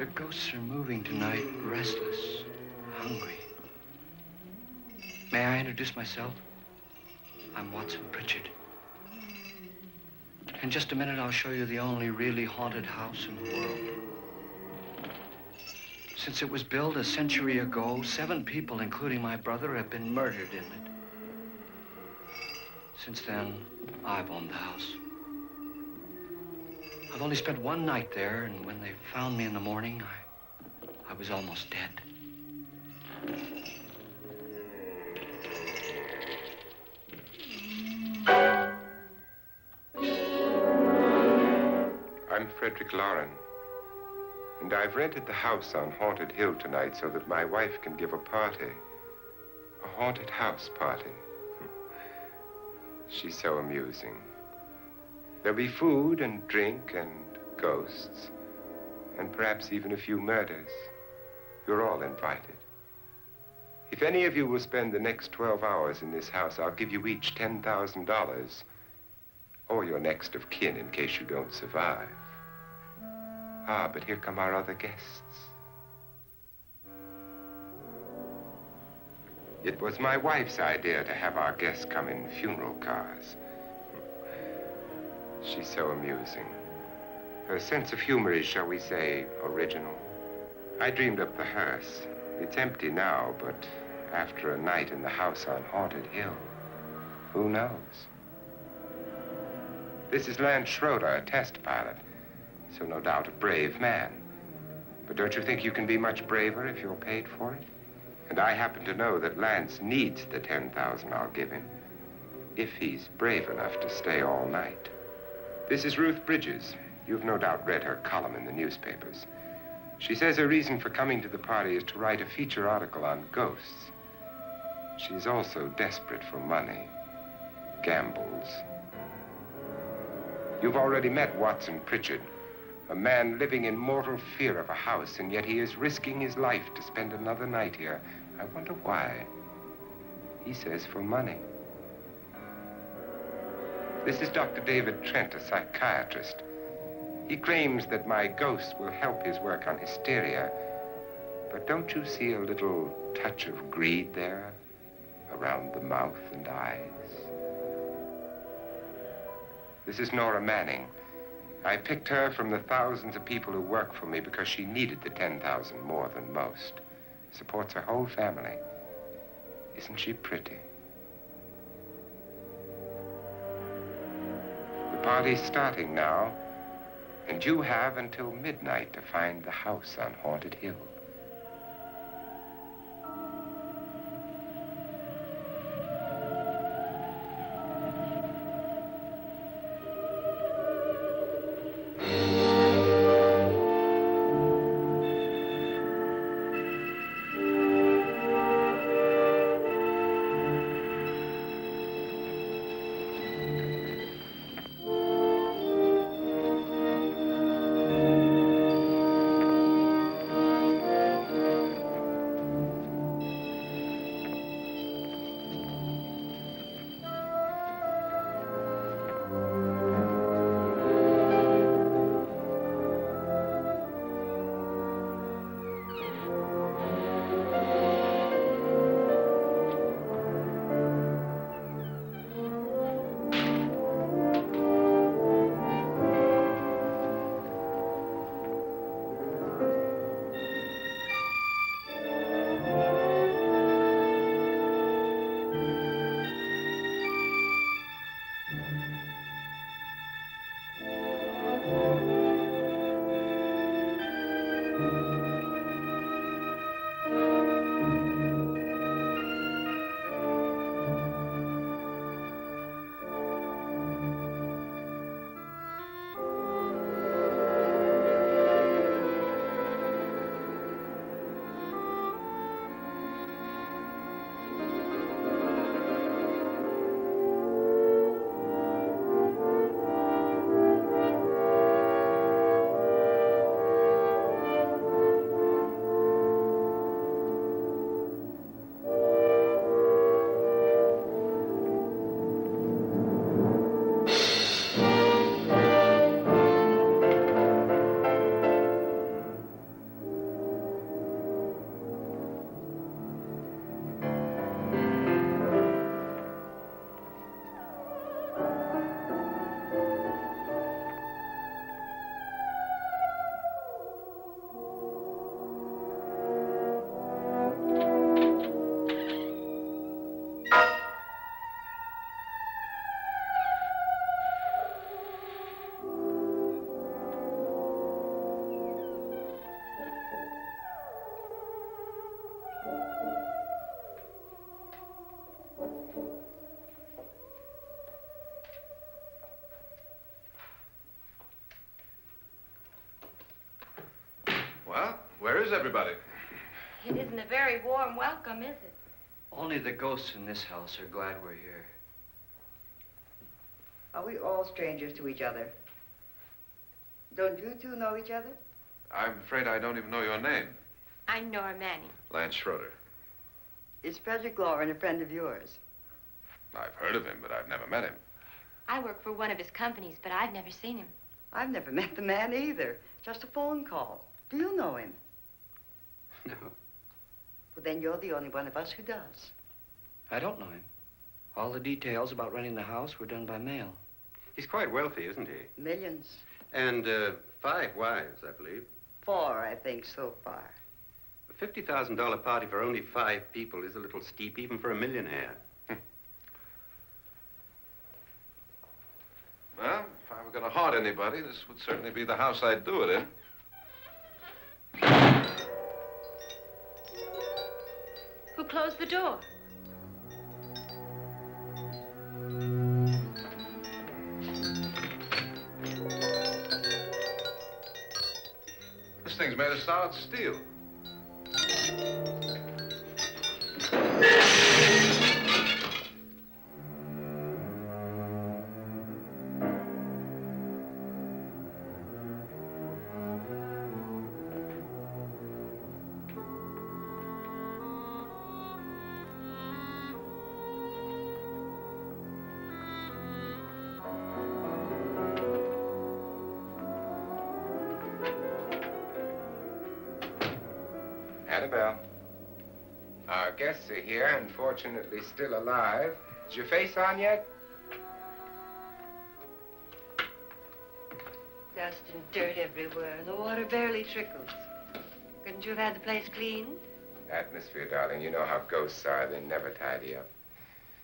The ghosts are moving tonight, restless, hungry. May I introduce myself? I'm Watson Pritchard. In just a minute, I'll show you the only really haunted house in the world. Since it was built a century ago, 7 people, including my brother, have been murdered in it. Since then, I've owned the house. I've only spent 1 night there, and when they found me in the morning, I was almost dead. I'm Frederick Loren, and I've rented the house on Haunted Hill tonight so that my wife can give a party. A haunted house party. She's so amusing. There'll be food and drink and ghosts, and perhaps even a few murders. You're all invited. If any of you will spend the next 12 hours in this house, I'll give you each $10,000, or your next of kin in case you don't survive. Ah, but here come our other guests. It was my wife's idea to have our guests come in funeral cars. She's so amusing. Her sense of humor is, shall we say, original. I dreamed up the hearse. It's empty now, but after a night in the house on Haunted Hill, who knows? This is Lance Schroeder, a test pilot, so no doubt a brave man. But don't you think you can be much braver if you're paid for it? And I happen to know that Lance needs the $10,000 I'll give him, if he's brave enough to stay all night. This is Ruth Bridges. You've no doubt read her column in the newspapers. She says her reason for coming to the party is to write a feature article on ghosts. She's also desperate for money, gambles. You've already met Watson Pritchard, a man living in mortal fear of a house, and yet he is risking his life to spend another night here. I wonder why. He says for money. This is Dr. David Trent, a psychiatrist. He claims that my ghost will help his work on hysteria. But don't you see a little touch of greed there, around the mouth and eyes? This is Nora Manning. I picked her from the thousands of people who work for me because she needed the $10,000 more than most. Supports her whole family. Isn't she pretty? The party's starting now, and you have until midnight to find the house on Haunted Hill. Well, where is everybody? It isn't a very warm welcome, is it? Only the ghosts in this house are glad we're here. Are we all strangers to each other? Don't you two know each other? I'm afraid I don't even know your name. I'm Nora Manning. Lance Schroeder. Is Frederick Loren a friend of yours? I've heard of him, but I've never met him. I work for one of his companies, but I've never seen him. I've never met the man either. Just a phone call. Do you know him? No, Well, then you're the only one of us who does. I don't know him. All the details about renting the house were done by mail. He's quite wealthy, isn't he? Millions. And 5 wives, I believe. 4, I think, so far. A $50,000 party for only 5 people is a little steep, even for a millionaire. Well, if I were going to haunt anybody, this would certainly be the house I'd do it in. Who closed the door? This thing's made of solid steel. Annabelle. Our guests are here, unfortunately still alive. Is your face on yet? Dust and dirt everywhere, and the water barely trickles. Couldn't you have had the place cleaned? Atmosphere, darling. You know how ghosts are. They never tidy up.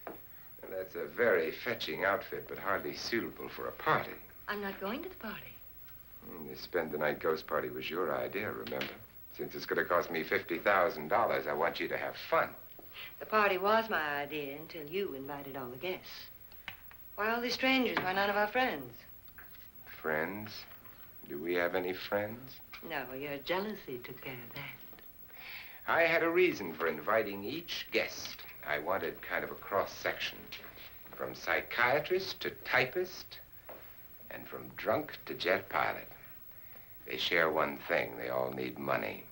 And that's a very fetching outfit, but hardly suitable for a party. I'm not going to the party. The spend-the-night ghost party was your idea, remember? Since it's going to cost me $50,000, I want you to have fun. The party was my idea until you invited all the guests. Why all these strangers? Why none of our friends? Friends? Do we have any friends? No, your jealousy took care of that. I had a reason for inviting each guest. I wanted kind of a cross-section. From psychiatrist to typist, and from drunk to jet pilot. They share one thing. They all need money.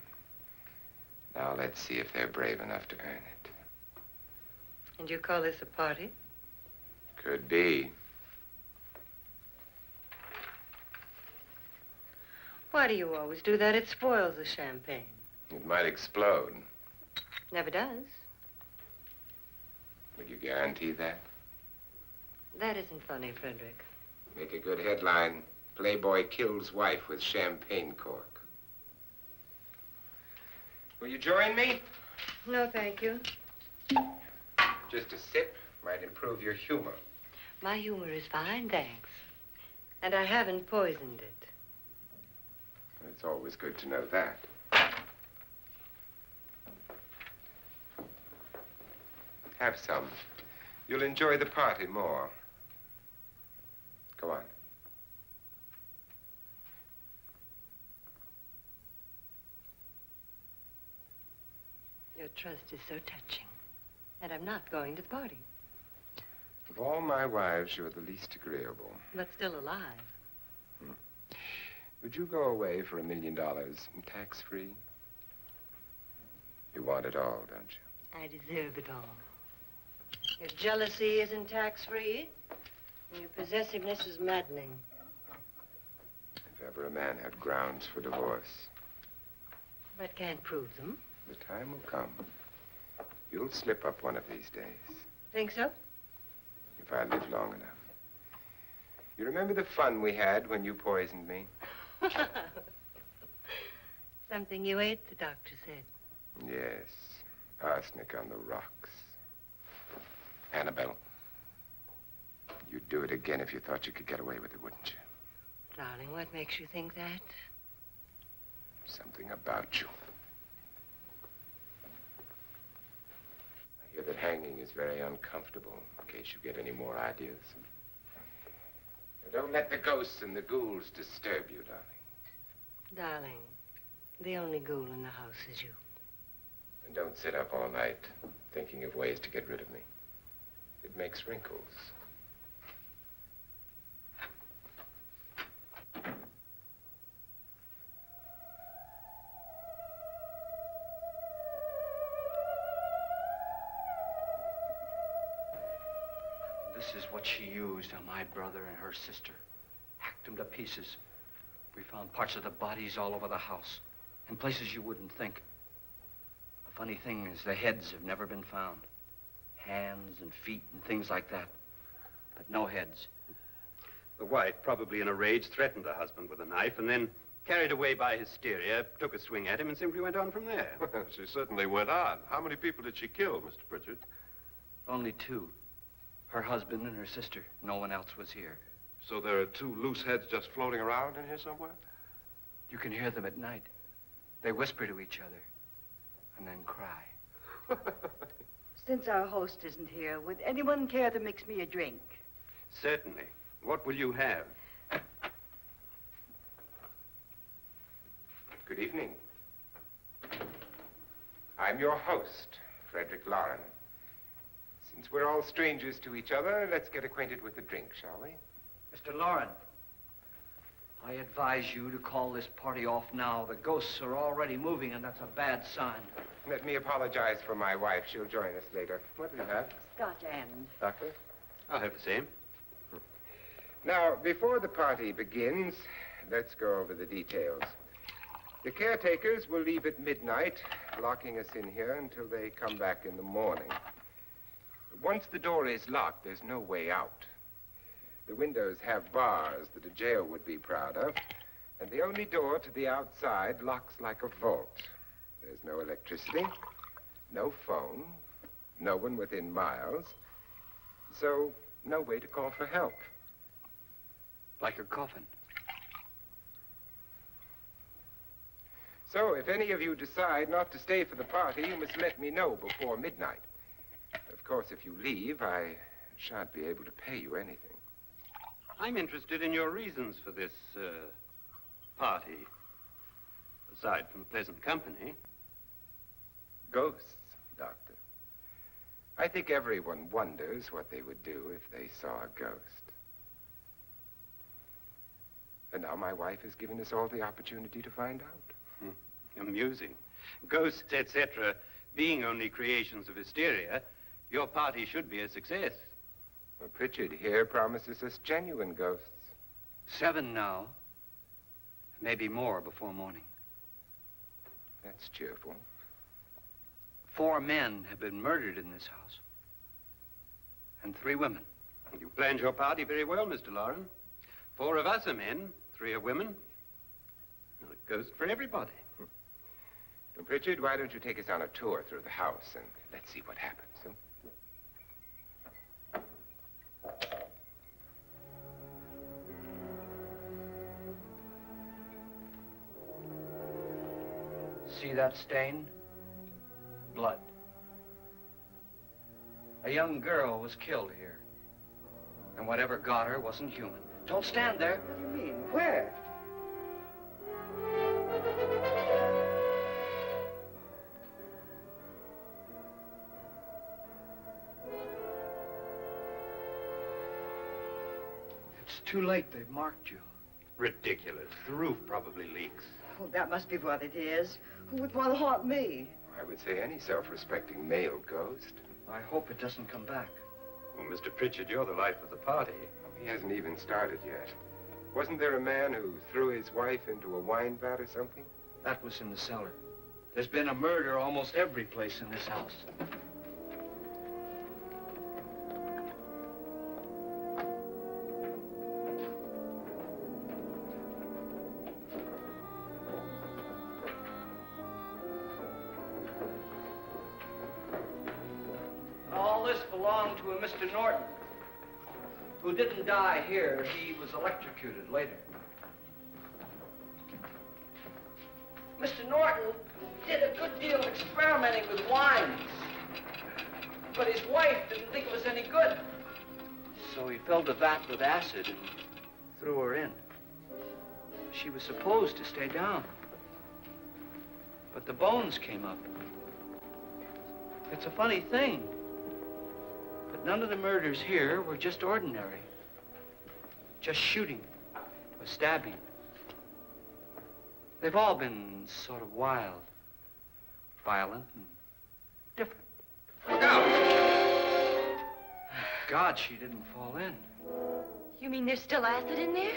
Now let's see if they're brave enough to earn it. And you call this a party? Could be. Why do you always do that? It spoils the champagne. It might explode. Never does. Would you guarantee that? That isn't funny, Frederick. Make a good headline. Playboy kills wife with champagne cork. Will you join me? No, thank you. Just a sip might improve your humor. My humor is fine, thanks. And I haven't poisoned it. It's always good to know that. Have some. You'll enjoy the party more. Go on. Your trust is so touching. And I'm not going to the party. Of all my wives, you're the least agreeable. But still alive. Would you go away for $1 million tax-free? You want it all, don't you? I deserve it all. Your jealousy isn't tax-free. And your possessiveness is maddening. If ever a man had grounds for divorce, But can't prove them. the time will come. You'll slip up one of these days. Think so? If I live long enough. You remember the fun we had when you poisoned me? Something you ate, the doctor said. Yes. Arsenic on the rocks. Annabelle, you'd do it again if you thought you could get away with it, wouldn't you? Darling, what makes you think that? Something about you. I hear that hanging is very uncomfortable, in case you get any more ideas. Now, don't let the ghosts and the ghouls disturb you, darling. Darling, The only ghoul in the house is you. And don't sit up all night thinking of ways to get rid of me. It makes wrinkles. This is what she used on my brother and her sister. Hacked them to pieces. We found parts of the bodies all over the house, in places you wouldn't think. The funny thing is the heads have never been found. Hands and feet and things like that. But no heads. The wife, probably in a rage, threatened her husband with a knife and then, carried away by hysteria, took a swing at him and simply went on from there. She certainly went on. How many people did she kill, Mr. Pritchard? Only two. Her husband and her sister. No one else was here. So there are two loose heads just floating around in here somewhere? You can hear them at night. They whisper to each other and then cry. Since our host isn't here, would anyone care to mix me a drink? Certainly. What will you have? Good evening. I'm your host, Frederick Loren. Since we're all strangers to each other, let's get acquainted with a drink, shall we? Mr. Loren, I advise you to call this party off now. The ghosts are already moving, and that's a bad sign. Let me apologize for my wife. She'll join us later. What do you have? Scotch and. Doctor? I'll have the same. Now, before the party begins, let's go over the details. The caretakers will leave at midnight, locking us in here until they come back in the morning. Once the door is locked, there's no way out. The windows have bars that a jail would be proud of, and the only door to the outside locks like a vault. There's no electricity, no phone, no one within miles, so no way to call for help. Like a coffin. So if any of you decide not to stay for the party, you must let me know before midnight. Of course, if you leave, I shan't be able to pay you anything. I'm interested in your reasons for this, party. Aside from the pleasant company. Ghosts, Doctor. I think everyone wonders what they would do if they saw a ghost. And now my wife has given us all the opportunity to find out. Amusing. Ghosts, etc., being only creations of hysteria, your party should be a success. Well, Pritchard here promises us genuine ghosts. 7 now. Maybe more before morning. That's cheerful. 4 men have been murdered in this house. And 3 women. You planned your party very well, Mr. Loren. 4 of us are men, 3 are women. Well, a ghost for everybody. Well, Pritchard, why don't you take us on a tour through the house and let's see what happens, huh? See that stain? Blood. A young girl was killed here. And whatever got her wasn't human. Don't stand there. What do you mean? Where? It's too late. They've marked you. Ridiculous. The roof probably leaks. Oh, that must be what it is. Who would want to haunt me? I would say any self-respecting male ghost. I hope it doesn't come back. Well, Mr. Pritchard, you're the life of the party. He hasn't even started yet. Wasn't there a man who threw his wife into a wine vat or something? That was in the cellar. There's been a murder almost every place in this house. All this belonged to a Mr. Norton, who didn't die here. He was electrocuted later. Mr. Norton did a good deal of experimenting with wines, but his wife didn't think it was any good. So he filled the vat with acid and threw her in. She was supposed to stay down. But the bones came up. It's a funny thing. But none of the murders here were just ordinary. Just shooting or stabbing. They've all been sort of wild, violent, and different. Look out! God, she didn't fall in. You mean there's still acid in there?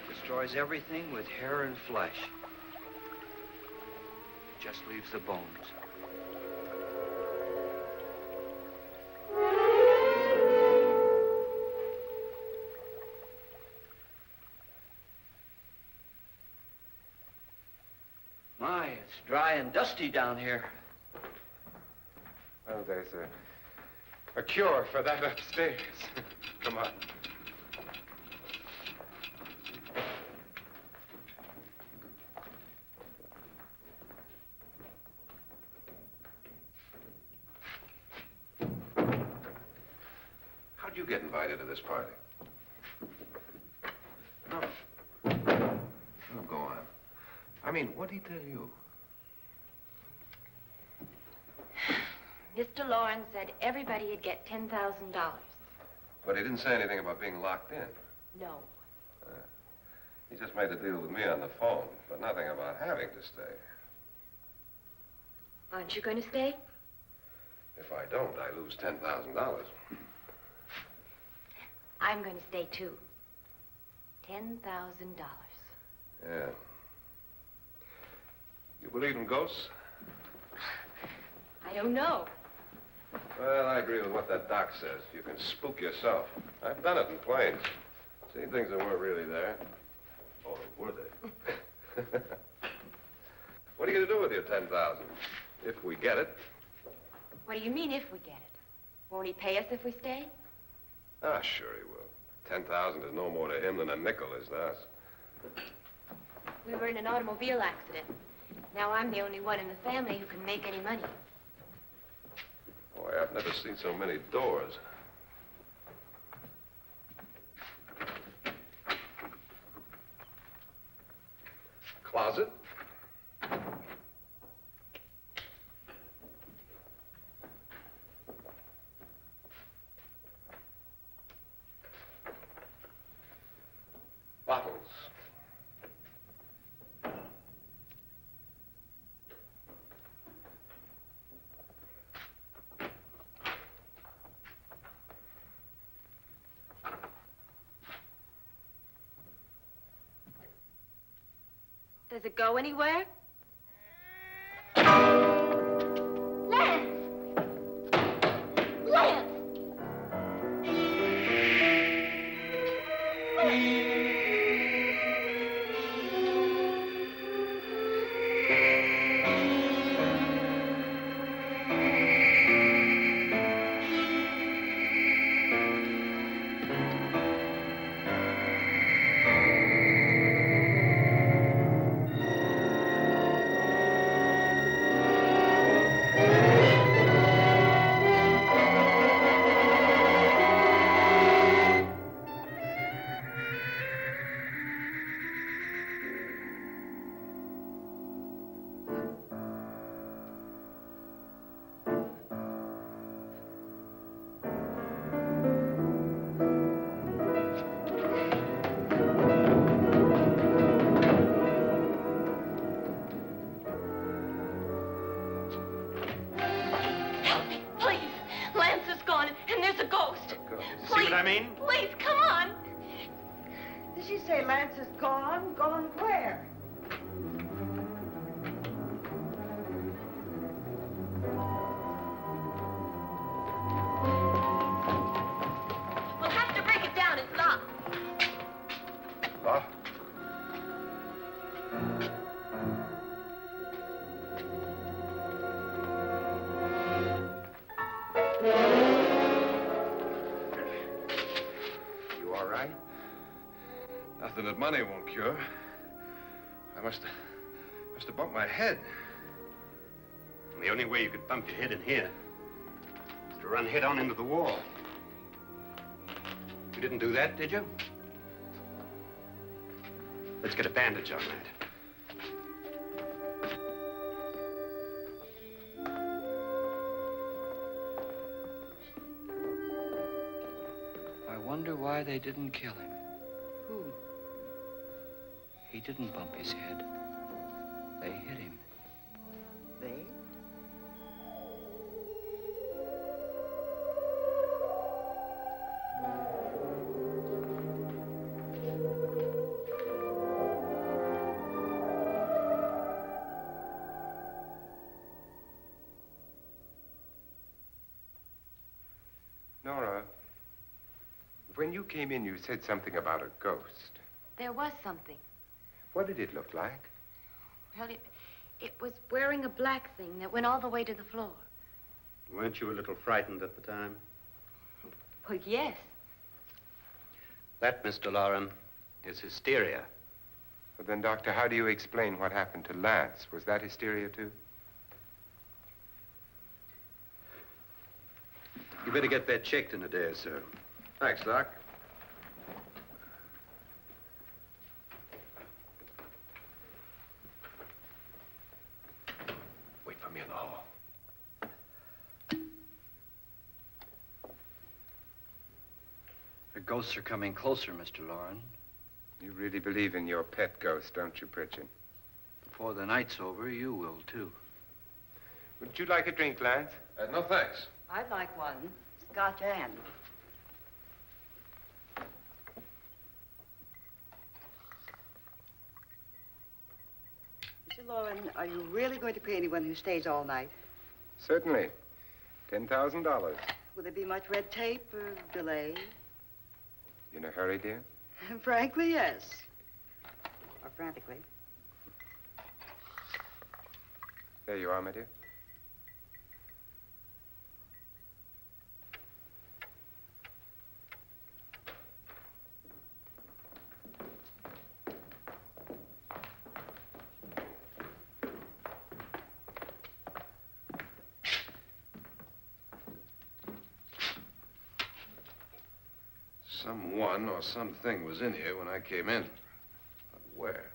Destroys everything with hair and flesh. Just leaves the bones. My, it's dry and dusty down here. Well, there's a cure for that upstairs. Come on. How'd you get invited to this party? No. No, go on. I mean, what did he tell you? Mr. Loren said everybody'd get $10,000. But he didn't say anything about being locked in. No. He just made the deal with me on the phone, but nothing about having to stay. Aren't you going to stay? If I don't, I lose $10,000. I'm going to stay too. $10,000. Yeah. You believe in ghosts? I don't know. Well, I agree with what that doc says. You can spook yourself. I've done it in planes. Seen things that weren't really there. Or were they? What are you going to do with your $10,000? If we get it. What do you mean, if we get it? Won't he pay us if we stay? Ah, sure he will. 10,000 is no more to him than a nickel is to us. We were in an automobile accident. Now I'm the only one in the family who can make any money. Boy, I've never seen so many doors. Closet? Bottles. Does it go anywhere? Lance! Lance! See what I mean? Please, come on. Did she say Lance is gone? Gone where? We'll have to break it down. It's locked. Huh? Nothing that money won't cure. I must have bumped my head. The only way you could bump your head in here is to run head on into the wall. You didn't do that, did you? Let's get a bandage on that. I wonder why they didn't kill him. Who? He didn't bump his head. They hit him. They? Nora, when you came in, you said something about a ghost. There was something. What did it look like? Well, it was wearing a black thing that went all the way to the floor. Weren't you a little frightened at the time? Well, yes. That, Mr. Loren, is hysteria. Well, then, Doctor, how do you explain what happened to Lance? Was that hysteria, too? You better get that checked in a day or so. Thanks, Doc. Wait for me in the hall. The ghosts are coming closer, Mr. Loren. You really believe in your pet ghost, don't you, Pritchard? Before the night's over, you will, too. Would you like a drink, Lance? No, thanks. I'd like one. Scotch and. Mr. Loren, are you really going to pay anyone who stays all night? Certainly. $10,000. Will there be much red tape or delay? You in a hurry, dear? Frankly, yes. Or frantically. There you are, my dear. Someone or something was in here when I came in. But where?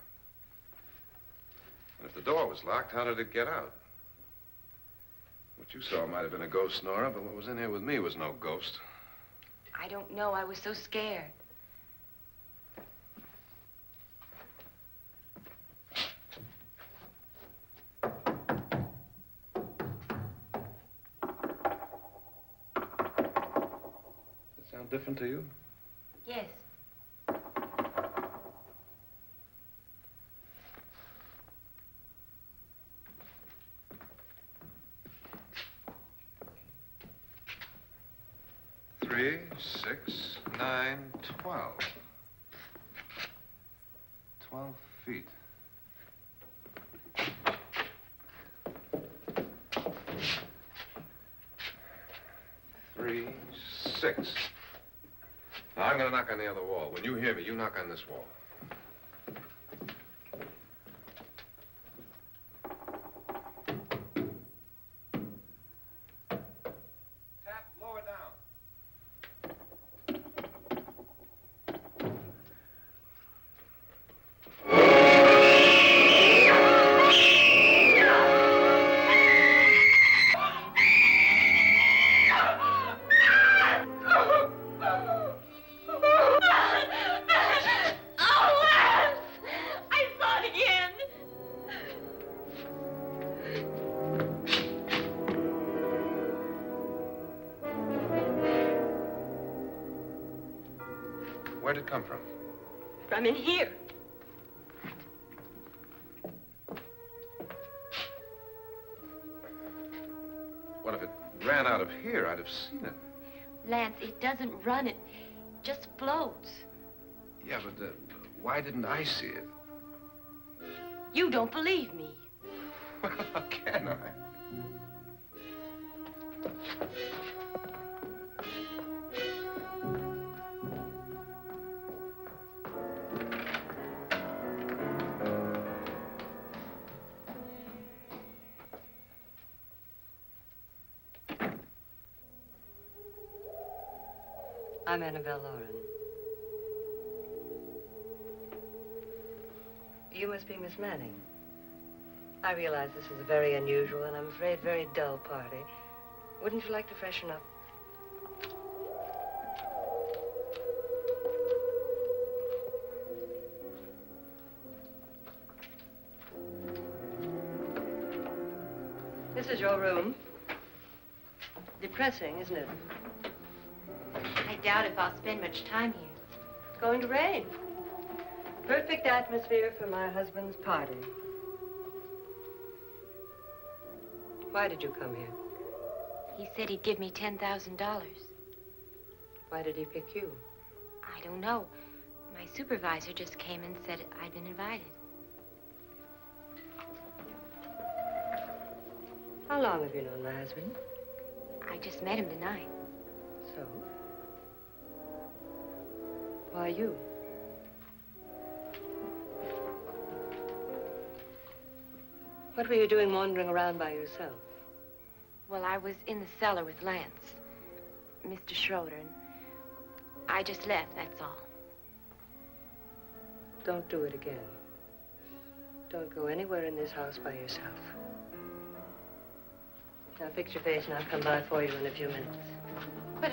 And if the door was locked, how did it get out? What you saw might have been a ghost, Nora, but what was in here with me was no ghost. I don't know. I was so scared. Does it sound different to you? Yes. Three, 6, 9, 12. 12 feet. Three, 6. Now, I'm going to knock on the other wall. When you hear me, you knock on this wall. Tap lower down. Where'd it come from? From in here. What if it ran out of here? I'd have seen it. Lance, it doesn't run. It just floats. Yeah, but why didn't I see it? You don't believe me. Well, how can I? I'm Annabelle Loren. You must be Miss Manning. I realize this is a very unusual and I'm afraid very dull party. Wouldn't you like to freshen up? This is your room. Depressing, isn't it? I doubt if I'll spend much time here. It's going to rain. Perfect atmosphere for my husband's party. Why did you come here? He said he'd give me $10,000. Why did he pick you? I don't know. My supervisor just came and said I'd been invited. How long have you known my husband? I just met him tonight. So? Why you? What were you doing wandering around by yourself? Well, I was in the cellar with Lance, Mr. Schroeder, and I just left, that's all. Don't do it again. Don't go anywhere in this house by yourself. Now fix your face and I'll come by for you in a few minutes. But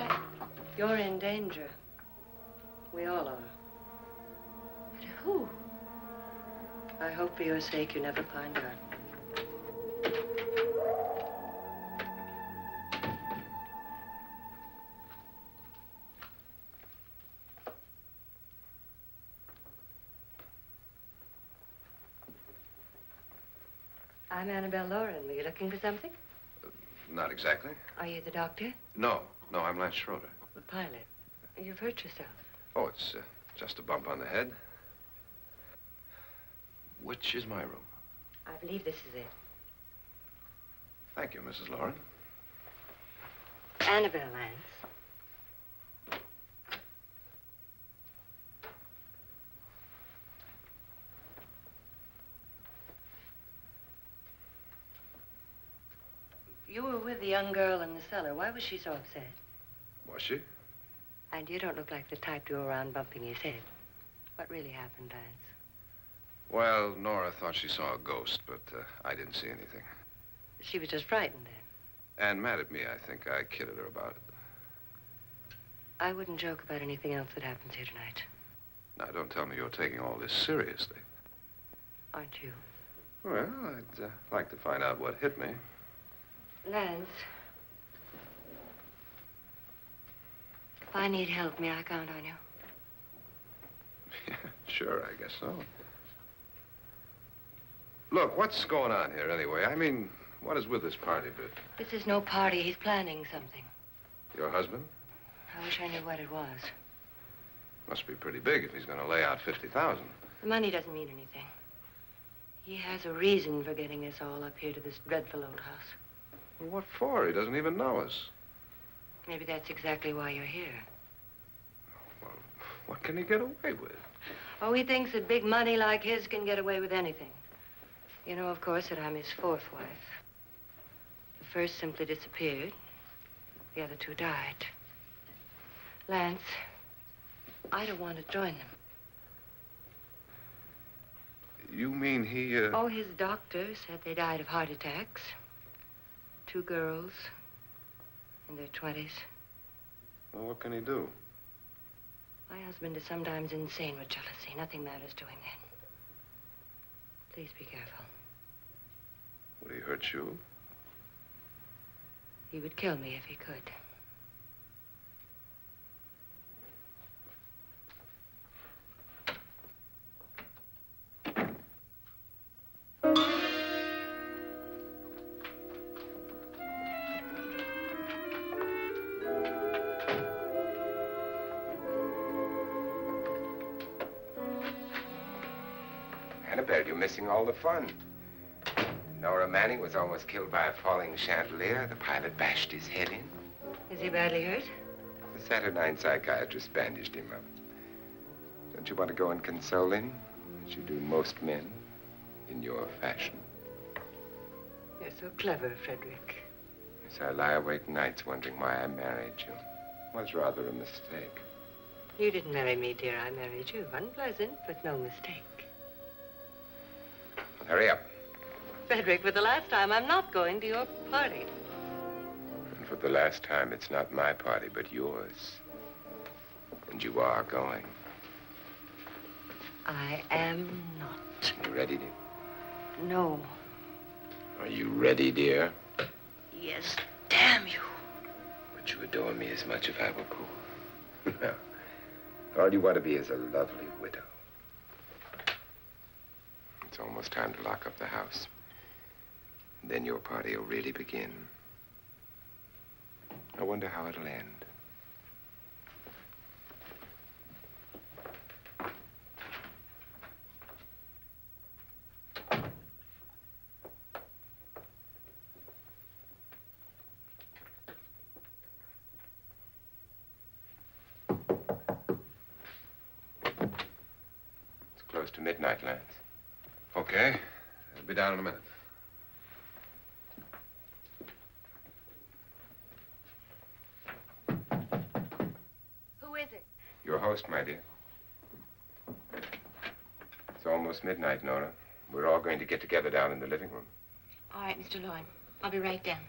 You're in danger. We all are. But who? I hope for your sake you never find out. I'm Annabelle Loren. Were you looking for something? Not exactly. Are you the doctor? No, I'm Lance Schroeder. The pilot. You've hurt yourself. Oh, it's just a bump on the head. Which is my room? I believe this is it. Thank you, Mrs. Loren. Annabelle, Lance. You were with the young girl in the cellar. Why was she so upset? Was she? And you don't look like the type to go around bumping his head. What really happened, Lance? Well, Nora thought she saw a ghost, but I didn't see anything. She was just frightened then. And mad at me, I think. I kidded her about it. I wouldn't joke about anything else that happens here tonight. Now, don't tell me you're taking all this seriously. Aren't you? Well, I'd like to find out what hit me. Lance. If I need help, may I count on you? Yeah, sure, I guess so. Look, what's going on here anyway? I mean, what is with this party bit? This is no party. He's planning something. Your husband? I wish I knew what it was. Must be pretty big if he's going to lay out 50,000. The money doesn't mean anything. He has a reason for getting us all up here to this dreadful old house. Well, what for? He doesn't even know us. Maybe that's exactly why you're here. Well, what can he get away with? Oh, he thinks that big money like his can get away with anything. You know, of course, that I'm his fourth wife. The first simply disappeared. The other two died. Lance, I don't want to join them. You mean he, Oh, his doctor said they died of heart attacks. 2 girls in their 20s. Well, what can he do? My husband is sometimes insane with jealousy. Nothing matters to him then. Please be careful. Would he hurt you? He would kill me if he could. Annabelle, you're missing all the fun. Nora Manning was almost killed by a falling chandelier. The pilot bashed his head in. Is he badly hurt? The Saturnine psychiatrist bandaged him up. Don't you want to go and console him, as you do most men, in your fashion? You're so clever, Frederick. Yes, I lie awake nights wondering why I married you. was rather a mistake. You didn't marry me, dear. I married you. Unpleasant, but no mistake. Hurry up. Frederick, for the last time, I'm not going to your party. And for the last time, it's not my party, but yours. And you are going. I am not. You ready, dear? No. Are you ready, dear? Yes, damn you. Would you adore me as much if I were poor? No. All you want to be is a lovely widow. It's almost time to lock up the house. And then your party will really begin. I wonder how it'll end. It's close to midnight, Lance. Okay. I'll be down in a minute. Who is it? Your host, my dear. It's almost midnight, Nora. We're all going to get together down in the living room. All right, Mr. Loren. I'll be right down.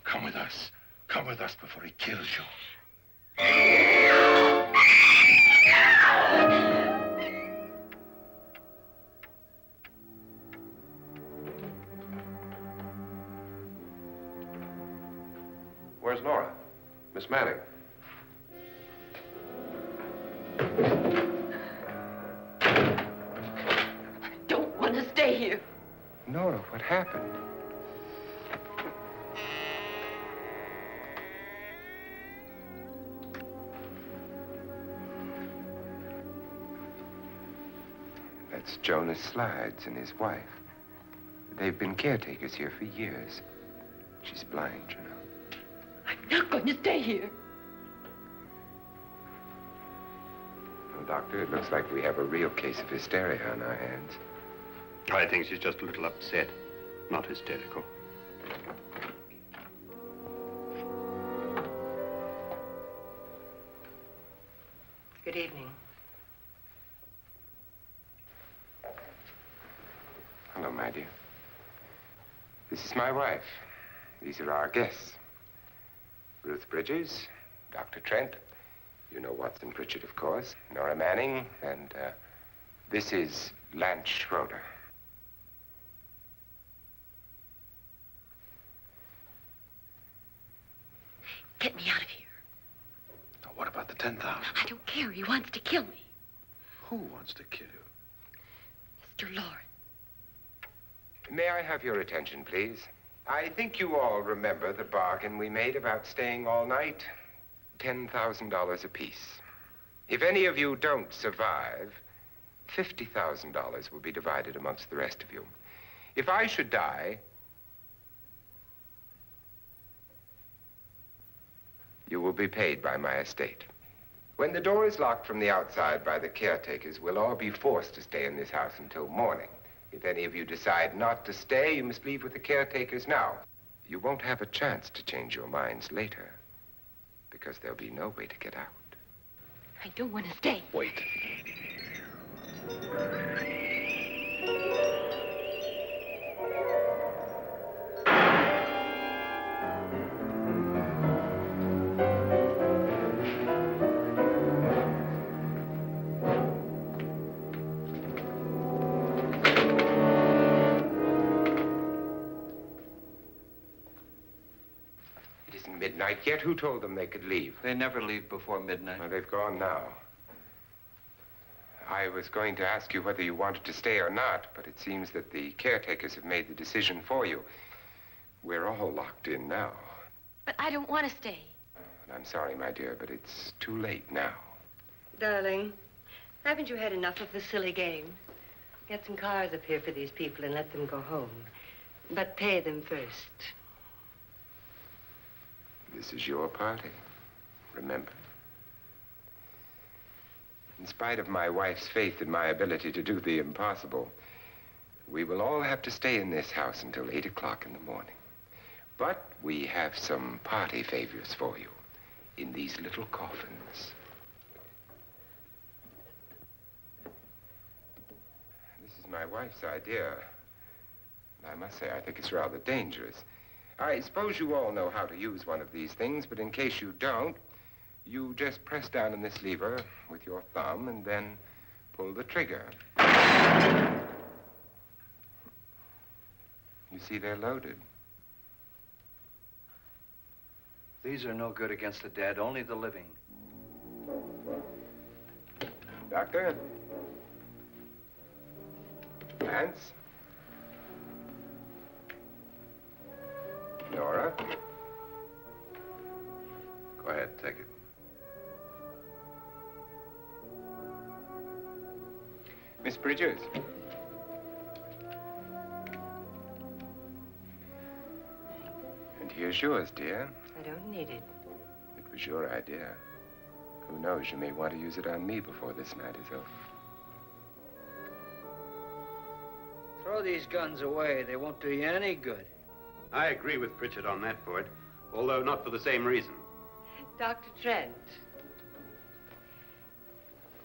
Come with us. Come with us before he kills you. Where's Nora? Miss Manning. I don't want to stay here. Nora, what happened? That's Jonas Slides and his wife. They've been caretakers here for years. She's blind, you know. I'm not going to stay here. Well, Doctor, it looks like we have a real case of hysteria on our hands. I think she's just a little upset, not hysterical. Good evening. Hello, my dear. This is my wife. These are our guests. Ruth Bridges, Dr. Trent. You know Watson Pritchard, of course. Nora Manning, and this is Lance Schroeder. Get me out of here. Now, what about the 10,000? I don't care. He wants to kill me. Who wants to kill you? Mr. Loren. May I have your attention, please? I think you all remember the bargain we made about staying all night. $10,000 apiece. If any of you don't survive, $50,000 will be divided amongst the rest of you. If I should die, you will be paid by my estate. When the door is locked from the outside by the caretakers, we'll all be forced to stay in this house until morning. If any of you decide not to stay, you must leave with the caretakers now. You won't have a chance to change your minds later, because there'll be no way to get out. I don't want to stay. Wait. midnight yet? Who told them they could leave? They never leave before midnight. Well, they've gone now. I was going to ask you whether you wanted to stay or not, but it seems that the caretakers have made the decision for you. We're all locked in now. But I don't want to stay. And I'm sorry, my dear, but it's too late now. Darling, haven't you had enough of the silly game? Get some cars up here for these people and let them go home. But pay them first. This is your party, remember? In spite of my wife's faith in my ability to do the impossible, we will all have to stay in this house until 8 o'clock in the morning. But we have some party favors for you in these little coffins. This is my wife's idea. I must say, I think it's rather dangerous. I suppose you all know how to use one of these things, but in case you don't, you just press down on this lever with your thumb and then pull the trigger. You see, they're loaded. These are no good against the dead, only the living. Doctor? Lance? Nora? Go ahead, take it. Miss Bridges? And here's yours, dear. I don't need it. It was your idea. Who knows, you may want to use it on me before this night is over. Throw these guns away. They won't do you any good. I agree with Pritchard on that point, although not for the same reason. Dr. Trent,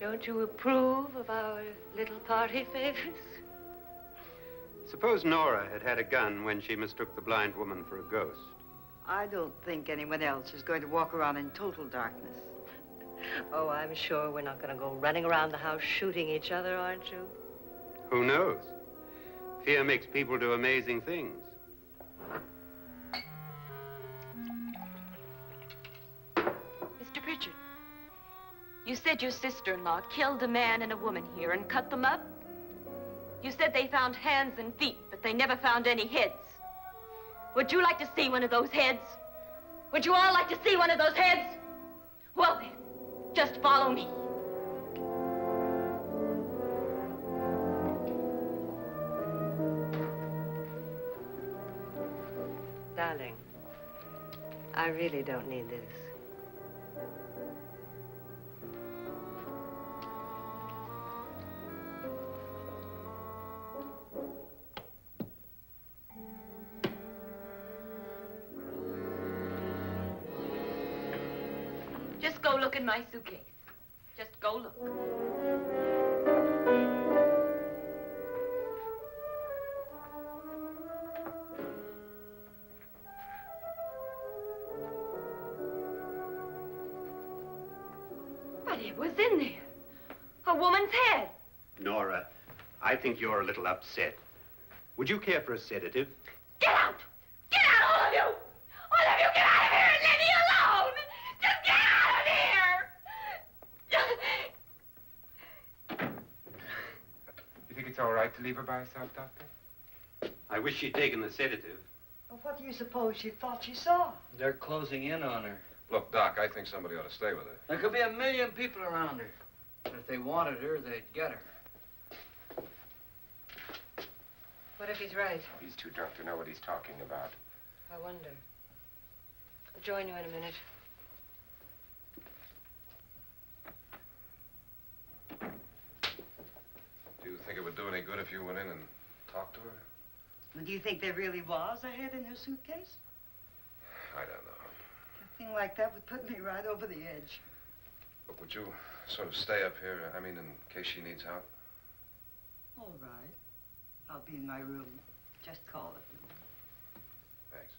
don't you approve of our little party favors? Suppose Nora had had a gun when she mistook the blind woman for a ghost. I don't think anyone else is going to walk around in total darkness. Oh, I'm sure we're not going to go running around the house shooting each other, aren't you? Who knows? Fear makes people do amazing things. Mr. Pritchard, you said your sister-in-law killed a man and a woman here and cut them up? You said they found hands and feet, but they never found any heads. Would you like to see one of those heads? Would you all like to see one of those heads? Well then, just follow me. Darling, I really don't need this. Just go look in my suitcase. Just go look. But it was in there. A woman's head. Nora, I think you're a little upset. Would you care for a sedative? Get out! Get out, all of you! All of you, get out of here and leave me alone! Just get out of here! You think it's all right to leave her by herself, Doctor? I wish she'd taken the sedative. Well, what do you suppose she thought she saw? They're closing in on her. Look, Doc, I think somebody ought to stay with her. There could be 1 million people around her. If they wanted her, they'd get her. What if he's right? He's too drunk to know what he's talking about. I wonder. I'll join you in a minute. Do you think it would do any good if you went in and talked to her? Well, do you think there really was a head in her suitcase? I don't know. A thing like that would put me right over the edge. But would you sort of stay up here, I mean, in case she needs help? All right. I'll be in my room. Just call it. Thanks.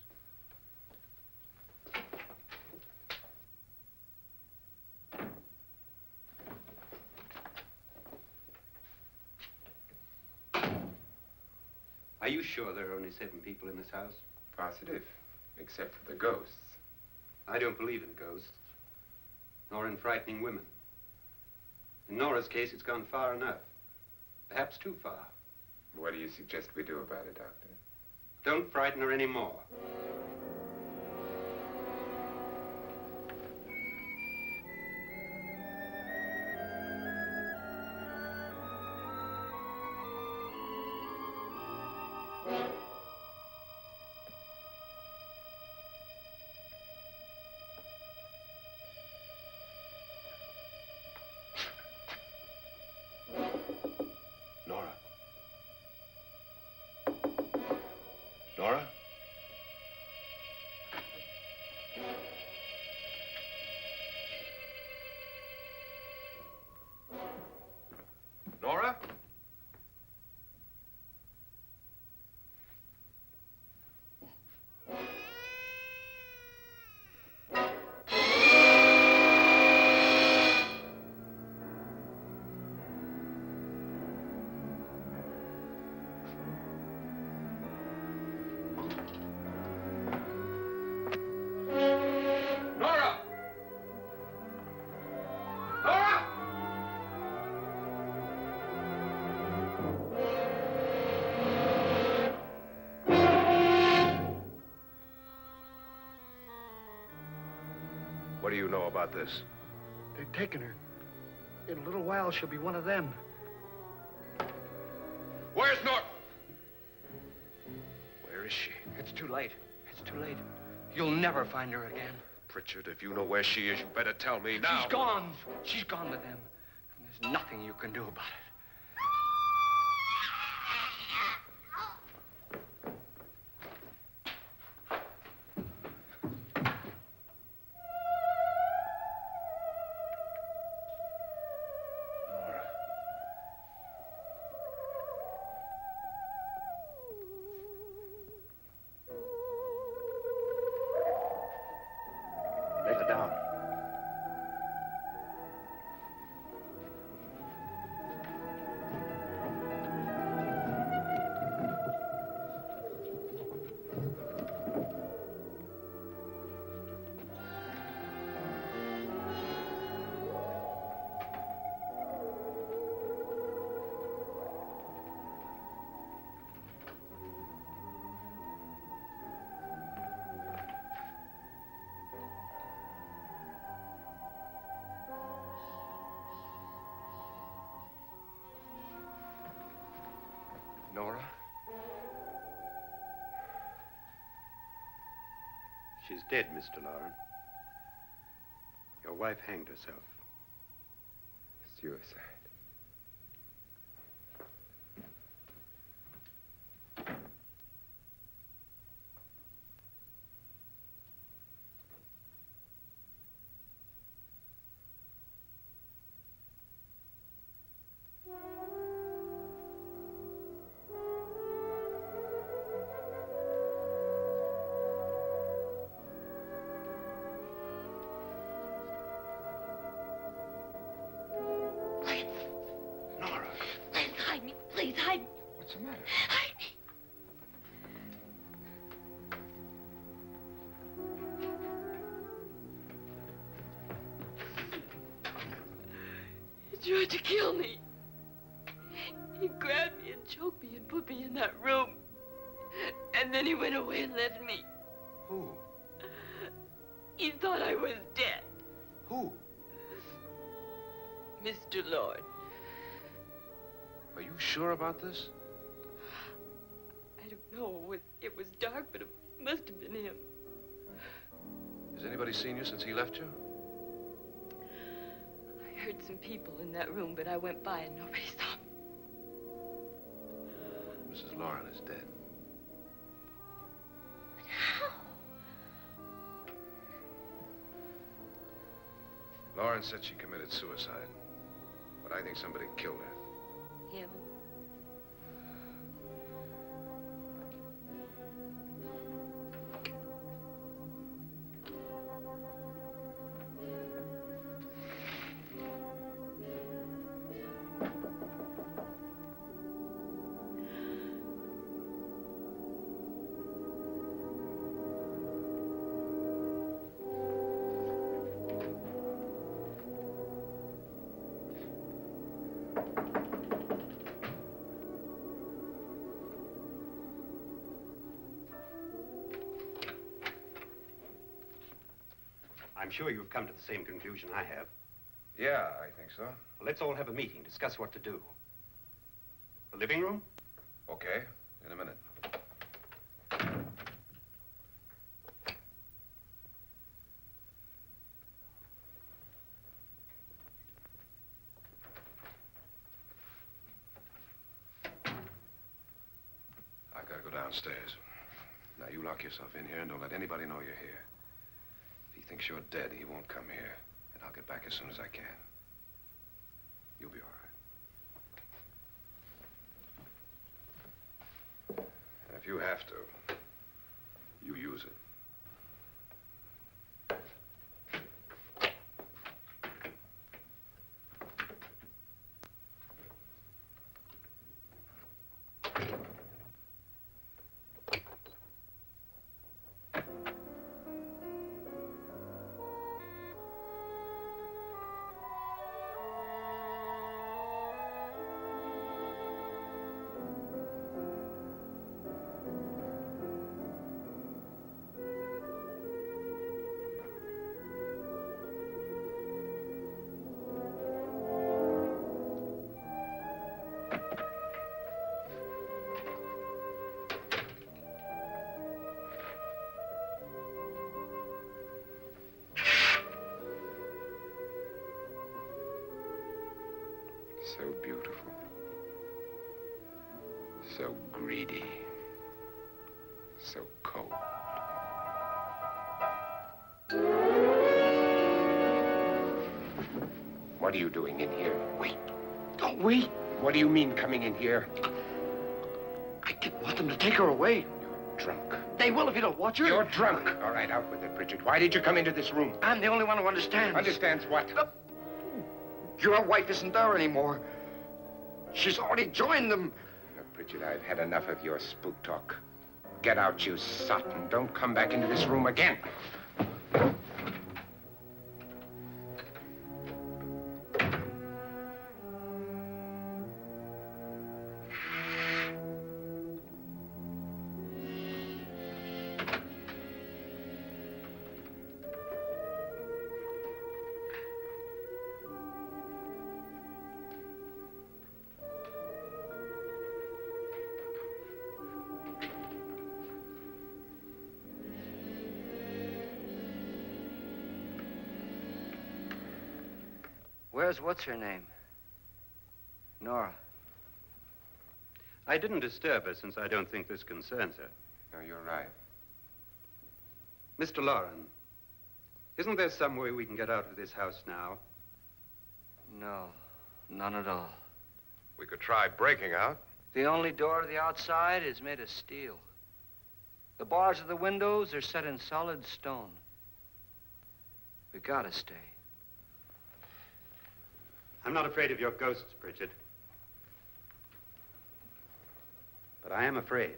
Are you sure there are only 7 people in this house? Positive, except for the ghosts. I don't believe in ghosts, nor in frightening women. In Nora's case, it's gone far enough. Perhaps too far. What do you suggest we do about it, Doctor? Don't frighten her anymore. Nora? Nora? Nora? Nora! Nora! What do you know about this? They've taken her. In a little while, she'll be one of them. Where's Nora? Where is she? It's too late. It's too late. You'll never find her again. Pritchard, if you know where she is, you better tell me now. She's gone. She's gone with them. And there's nothing you can do about it. Nora. Let her down. Nora? She's dead, Mr. Loren. Your wife hanged herself. Suicide. Nora, Please hide me. Please hide me. What's the matter? Hide me. He tried to kill me. He grabbed me and choked me and put me in that room. And then he went away and left me. who? He thought I was dead. Who? Mr. Lord. Are you sure about this? I don't know. It was dark, but it must have been him. Has anybody seen you since he left you? I heard some people in that room, but I went by and nobody saw me. Mrs. Loren is dead. But how? Loren said she committed suicide, but I think somebody killed her. Him? I'm sure you've come to the same conclusion I have. Yeah, I think so. Well, let's all have a meeting, discuss what to do. The living room? Okay, in a minute. I gotta go downstairs. Now, you lock yourself in here and don't let anybody know you're here. If he thinks you're dead, he won't come here. And I'll get back as soon as I can. You'll be all right. And if you have to, you use it. So beautiful. So greedy. So cold. What are you doing in here? Wait. Don't wait. What do you mean coming in here? I didn't want them to take her away. You're drunk. They will if you don't watch her. You're drunk. All right, out with it, Bridget. Why did you come into this room? I'm the only one who understands. Understands what? Your wife isn't there anymore. She's already joined them. Look, Bridget, I've had enough of your spook talk. Get out, you sot, and don't come back into this room again. Where's what's-her-name? Nora. I didn't disturb her since I don't think this concerns her. No, you're right. Mr. Loren, isn't there some way we can get out of this house now? No, none at all. We could try breaking out. The only door to the outside is made of steel. The bars of the windows are set in solid stone. We gotta stay. I'm not afraid of your ghosts, Bridget. But I am afraid.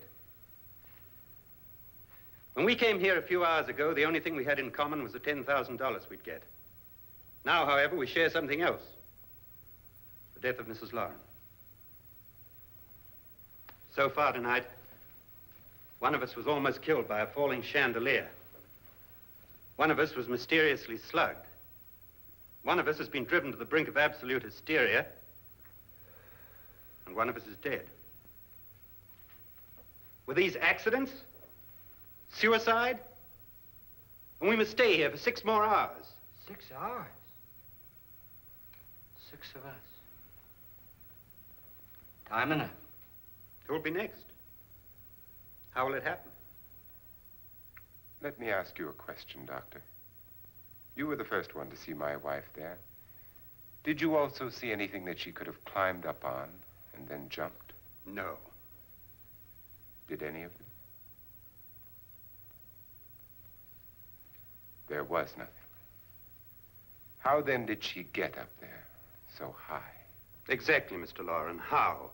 When we came here a few hours ago, the only thing we had in common was the $10,000 we'd get. Now, however, we share something else. The death of Mrs. Loren. So far tonight, one of us was almost killed by a falling chandelier. One of us was mysteriously slugged. One of us has been driven to the brink of absolute hysteria, and one of us is dead. Were these accidents? Suicide? And we must stay here for 6 more hours. 6 hours? 6 of us. Time enough. Who'll be next? How will it happen? Let me ask you a question, Doctor. You were the first one to see my wife there. Did you also see anything that she could have climbed up on and then jumped? No. Did any of you? There was nothing. How then did she get up there so high? Exactly, Mr. Loren. How?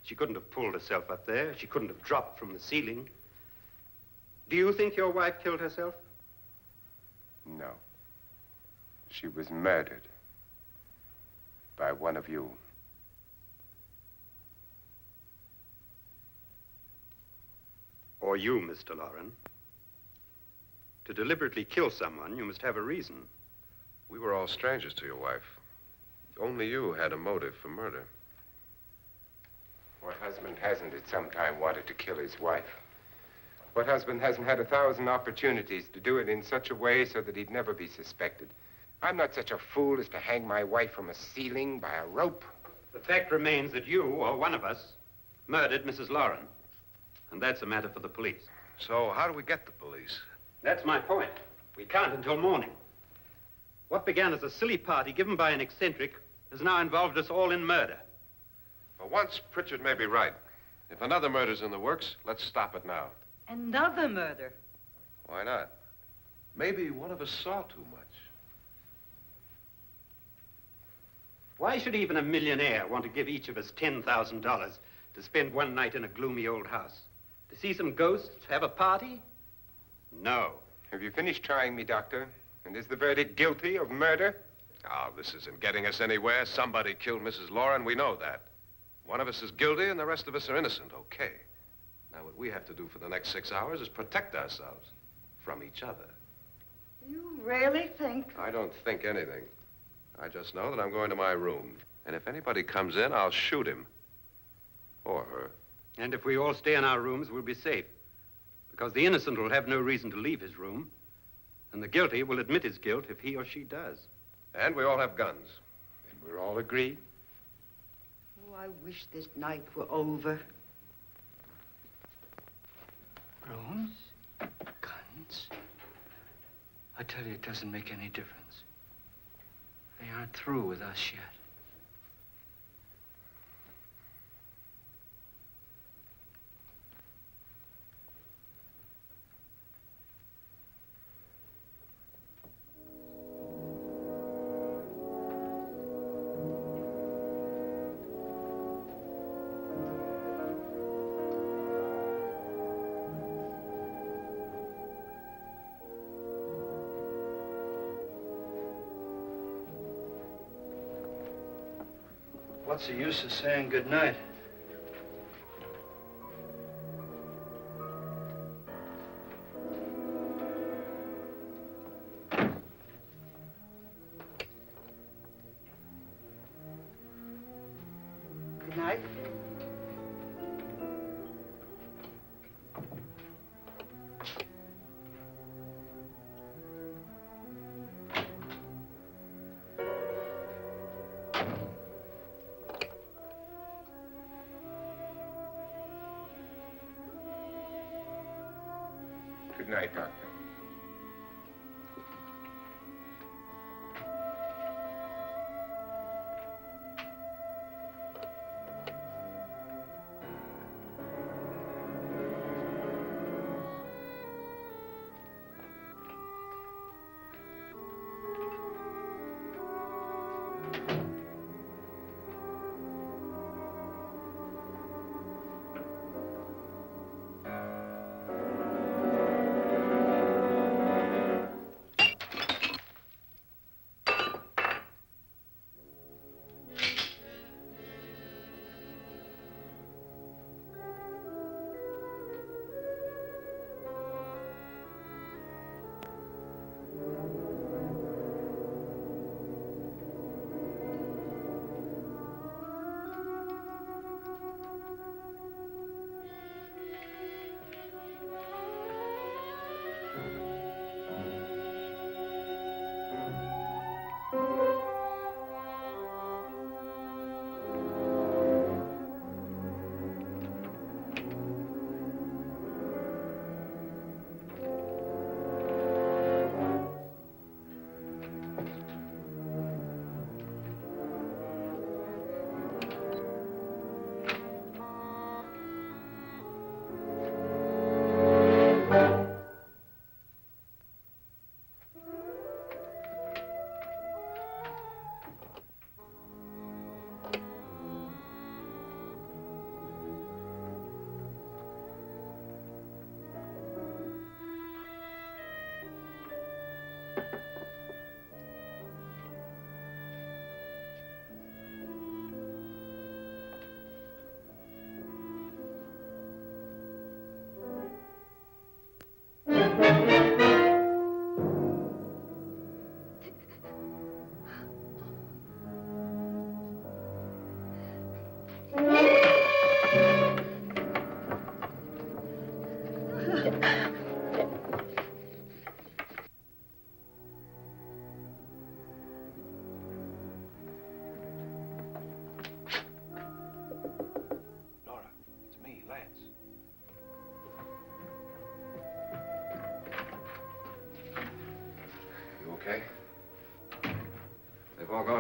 She couldn't have pulled herself up there. She couldn't have dropped from the ceiling. Do you think your wife killed herself? No. She was murdered by one of you. Or you, Mr. Loren. To deliberately kill someone, you must have a reason. We were all strangers to your wife. Only you had a motive for murder. What husband hasn't at some time wanted to kill his wife? What husband hasn't had 1,000 opportunities to do it in such a way so that he'd never be suspected? I'm not such a fool as to hang my wife from a ceiling by a rope. The fact remains that you, or one of us, murdered Mrs. Loren. And that's a matter for the police. So how do we get the police? That's my point. We can't until morning. What began as a silly party given by an eccentric has now involved us all in murder. For once, Pritchard may be right. If another murder's in the works, let's stop it now. Another murder? Why not? Maybe one of us saw too much. Why should even a millionaire want to give each of us $10,000 to spend one night in a gloomy old house? To see some ghosts, have a party? No. Have you finished trying me, Doctor? And is the verdict guilty of murder? Oh, this isn't getting us anywhere. Somebody killed Mrs. Loren. We know that. One of us is guilty and the rest of us are innocent. Okay. Now, what we have to do for the next 6 hours is protect ourselves from each other. You really think? I don't think anything. I just know that I'm going to my room. And if anybody comes in, I'll shoot him. Or her. And if we all stay in our rooms, we'll be safe. Because the innocent will have no reason to leave his room. And the guilty will admit his guilt if he or she does. And we all have guns. And we're all agreed? Oh, I wish this night were over. Rooms? Guns? I tell you, it doesn't make any difference. They aren't through with us yet. What's the use of saying goodnight? Good night. Good night, Doctor.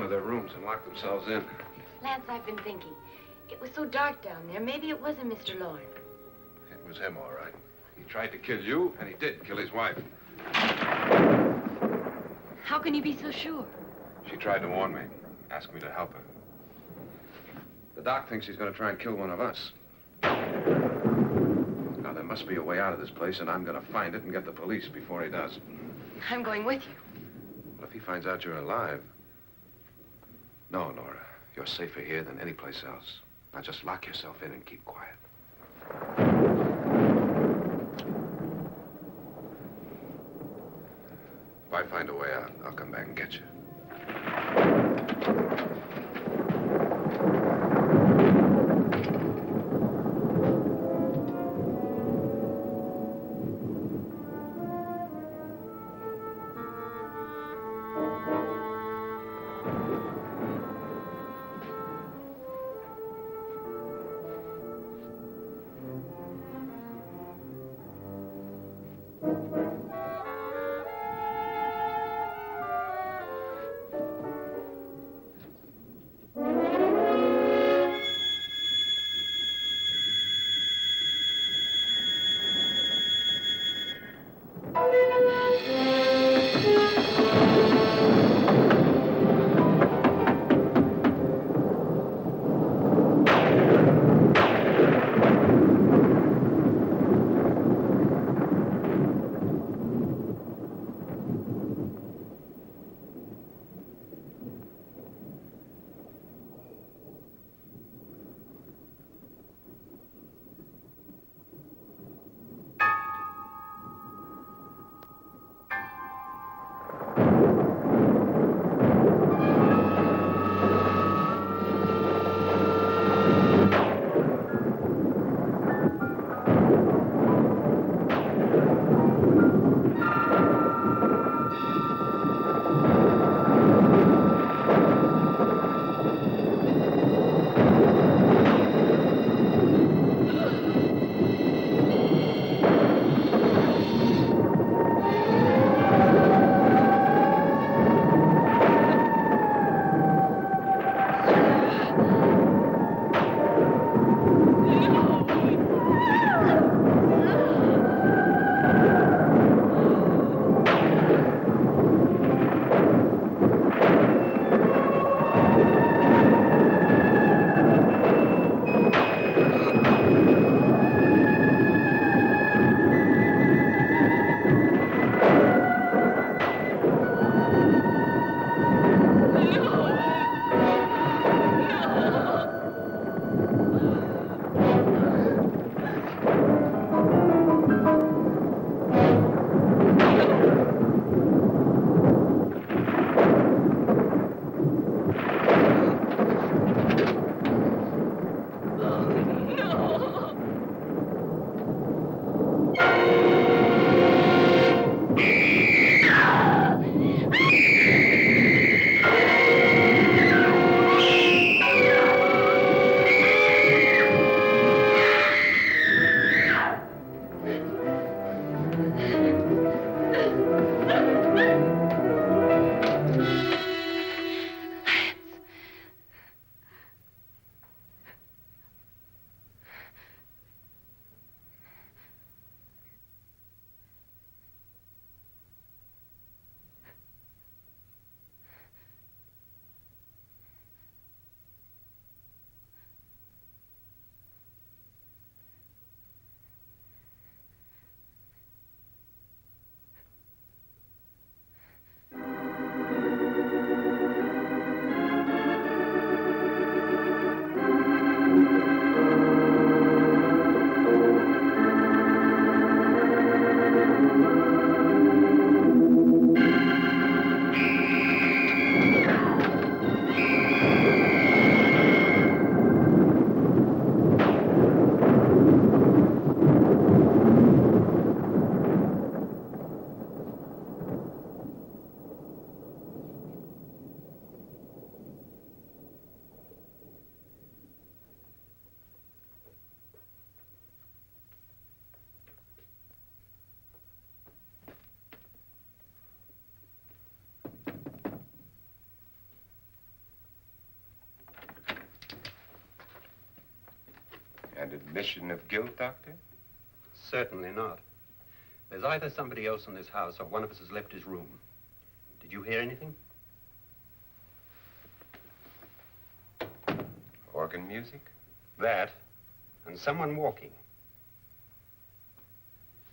one of their rooms and locked themselves in. Lance, I've been thinking. It was so dark down there. Maybe it wasn't Mr. Loren. It was him, all right. He tried to kill you, and he did kill his wife. How can you be so sure? She tried to warn me, asked me to help her. The doc thinks he's going to try and kill one of us. Now, there must be a way out of this place, and I'm going to find it and get the police before he does. I'm going with you. Well, if he finds out you're alive... No, Nora. You're safer here than any place else. Now, just lock yourself in and keep quiet. If I find a way out, I'll come back and get you. Admission of guilt, Doctor? Certainly not. There's either somebody else in this house or one of us has left his room. Did you hear anything? Organ music? That, and someone walking.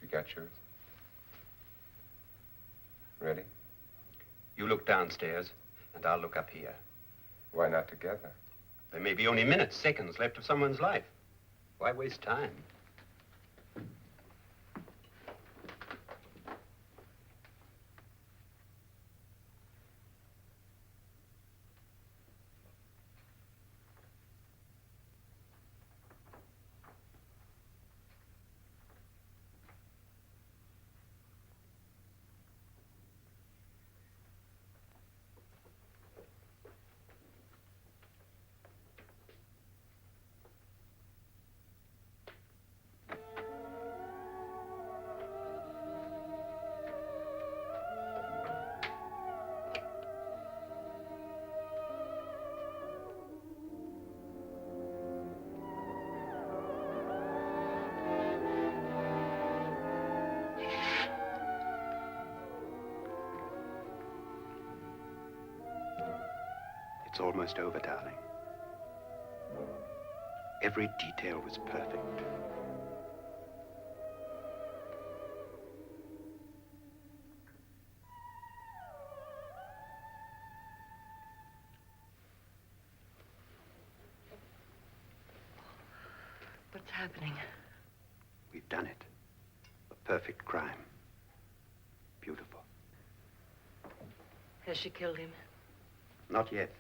You got yours? Ready? You look downstairs, and I'll look up here. Why not together? There may be only minutes, seconds left of someone's life. Why waste time? It's almost over, darling. Every detail was perfect. What's happening? We've done it. A perfect crime. Beautiful. Has she killed him? Not yet,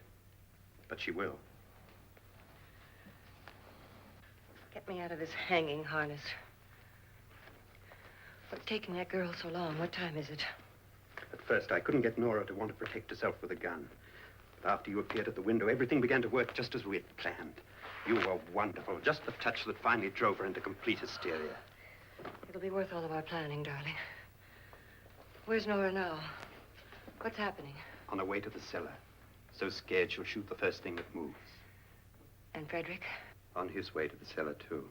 but she will. Get me out of this hanging harness. What's taking that girl so long? What time is it? At first, I couldn't get Nora to want to protect herself with a gun. But after you appeared at the window, everything began to work just as we had planned. You were wonderful. Just the touch that finally drove her into complete hysteria. It'll be worth all of our planning, darling. Where's Nora now? What's happening? On her way to the cellar. So scared she'll shoot the first thing that moves. And Frederick? On his way to the cellar, too.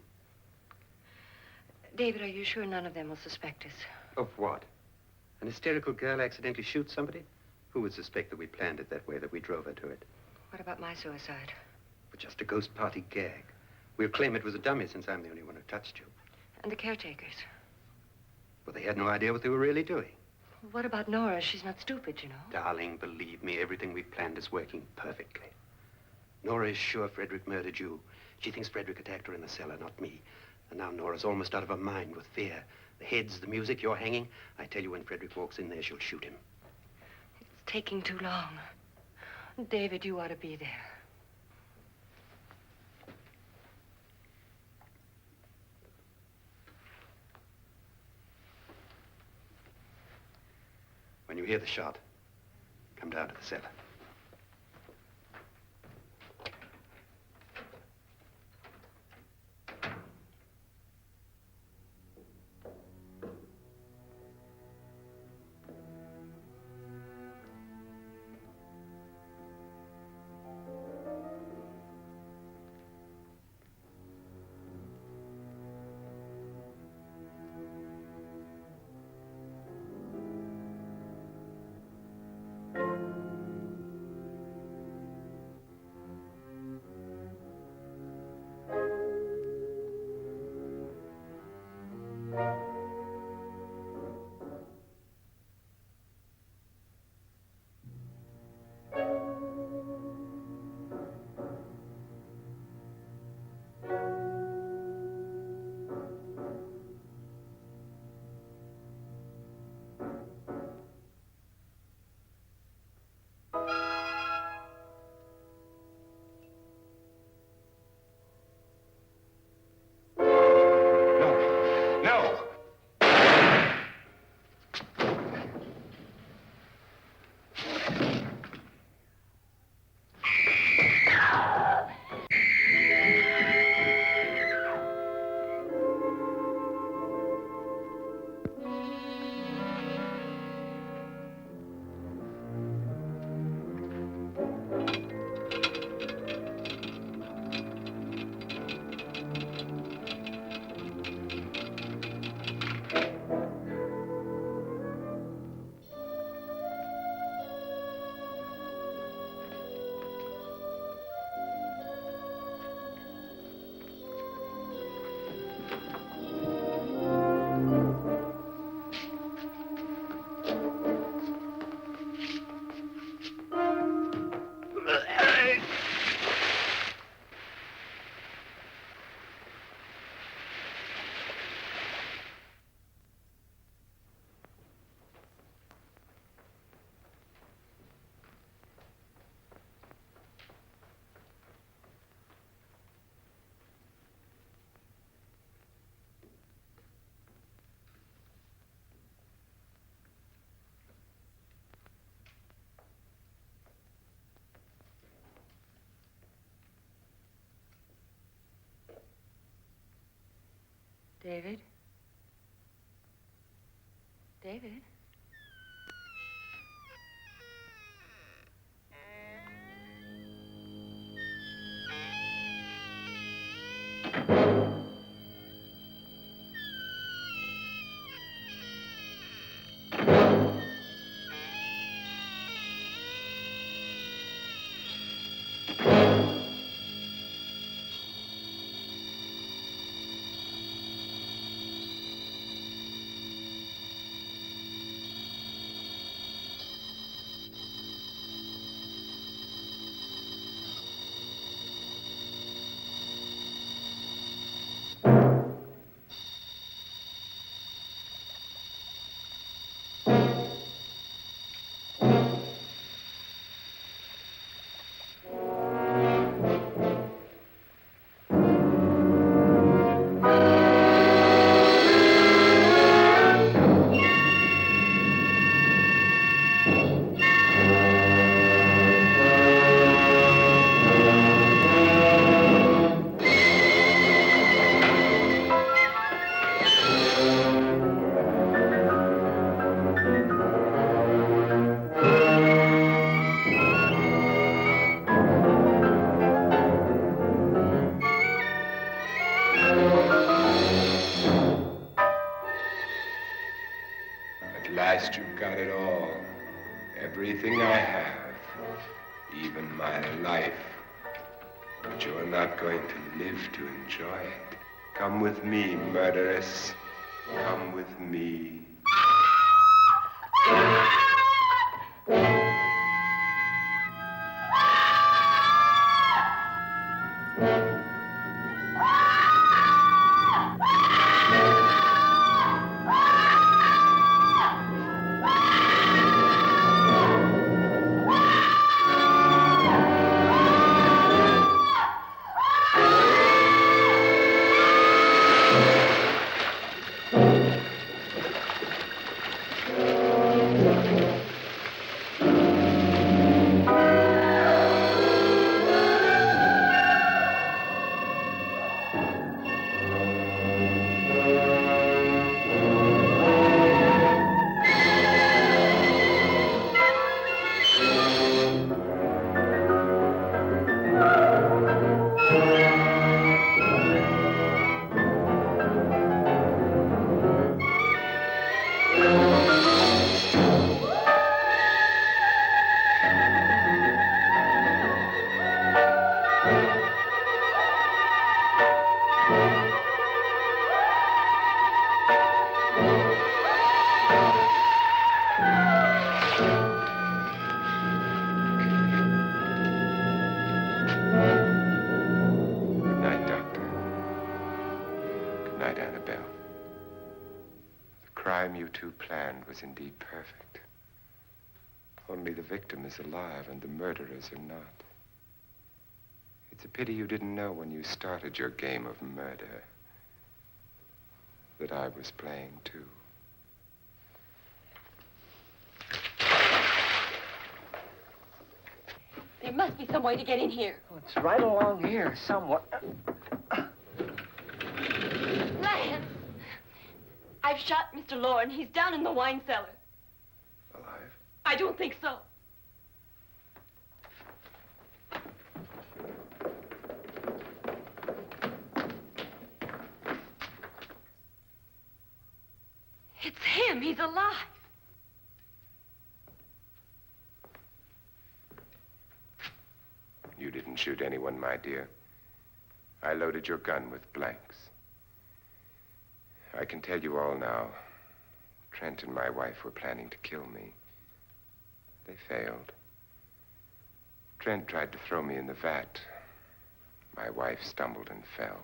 David, are you sure none of them will suspect us? Of what? An hysterical girl accidentally shoots somebody? Who would suspect that we planned it that way, that we drove her to it? What about my suicide? But just a ghost party gag. We'll claim it was a dummy since I'm the only one who touched you. And the caretakers? Well, they had no idea what they were really doing. What about Nora? She's not stupid, you know. Darling, believe me, everything we've planned is working perfectly. Nora is sure Frederick murdered you. She thinks Frederick attacked her in the cellar, not me. And now Nora's almost out of her mind with fear. The heads, the music, you're hanging. I tell you, when Frederick walks in there, she'll shoot him. It's taking too long. David, you ought to be there. When you hear the shot, come down to the cellar. David? David? At last you've got it all. Everything I have. Even my life. But you're not going to live to enjoy it. Come with me, murderess. Come with me. You two planned was indeed perfect. Only the victim is alive and the murderers are not. It's a pity you didn't know when you started your game of murder that I was playing too. There must be some way to get in here. Oh, it's right along here somewhere. Lance! I've shot Mr. Loren. He's down in the wine cellar. Alive? I don't think so. It's him. He's alive. You didn't shoot anyone, my dear. I loaded your gun with blanks. I can tell you all now. Trent and my wife were planning to kill me. They failed. friend tried to throw me in the vat. My wife stumbled and fell.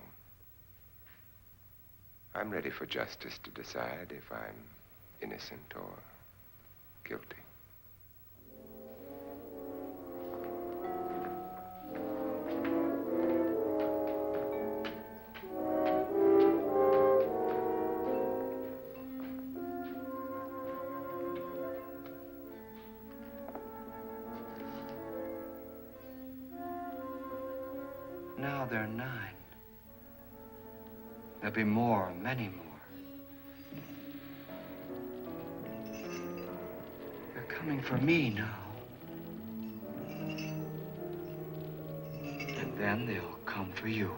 I'm ready for justice to decide if I'm innocent or guilty. Now there are 9. There'll be more, many more. They're coming for me now. And then they'll come for you.